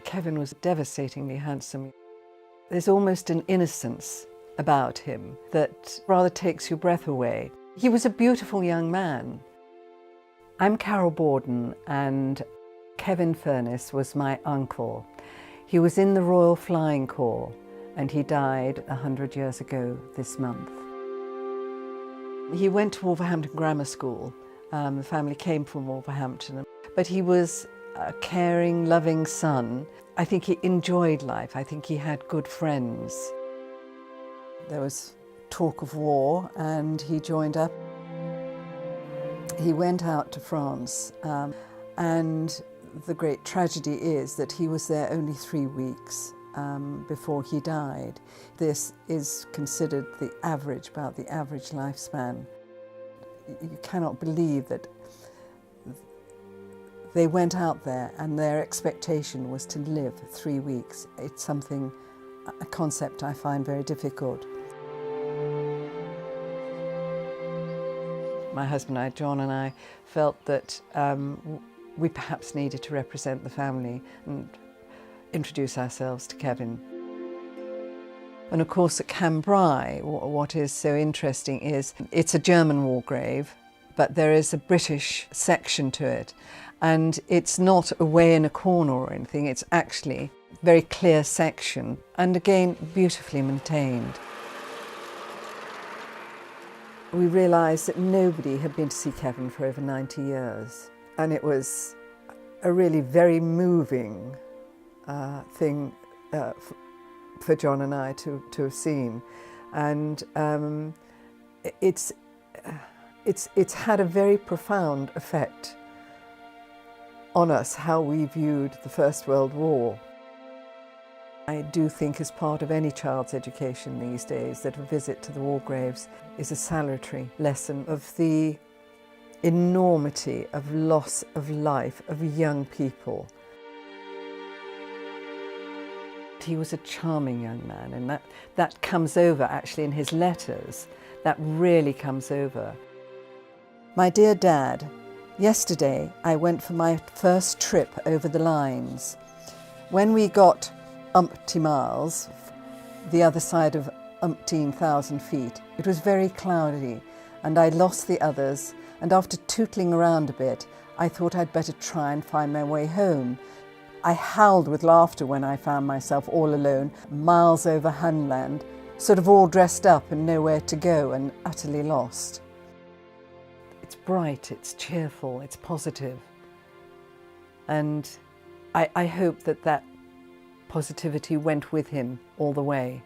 Kevin was devastatingly handsome. There's almost an innocence about him that rather takes your breath away. He was a beautiful young man. I'm Carol Borden, and Kevin Furniss was my uncle. He was in the Royal Flying Corps and he died 100 years ago this month. He went to Wolverhampton Grammar School. The family came from Wolverhampton, but he was a caring, loving son. I think he enjoyed life. I think he had good friends. There was talk of war and he joined up. He went out to France and the great tragedy is that he was there only 3 weeks before he died. This is considered the average, about the average lifespan. You cannot believe that they went out there and their expectation was to live 3 weeks. It's something, a concept I find very difficult. My husband and I, John and I, felt that we perhaps needed to represent the family and introduce ourselves to Kevin. And of course at Cambrai, what is so interesting is it's a German war grave, but there is a British section to it. And it's not away in a corner or anything, it's actually a very clear section, and again, beautifully maintained. We realised that nobody had been to see Kevin for over 90 years. And it was a really very moving thing for John and I to have seen. And it's had a very profound effect on us, how we viewed the First World War. I do think as part of any child's education these days that a visit to the war graves is a salutary lesson of the enormity of loss of life of young people. He was a charming young man, and that comes over actually in his letters. That really comes over. My dear Dad, yesterday I went for my first trip over the lines. When we got umpty miles, the other side of umpteen thousand feet, it was very cloudy and I lost the others, and after tootling around a bit, I thought I'd better try and find my way home. I howled with laughter when I found myself all alone, miles over Hunland, sort of all dressed up and nowhere to go and utterly lost. It's bright, it's cheerful, it's positive. And I hope that positivity went with him all the way.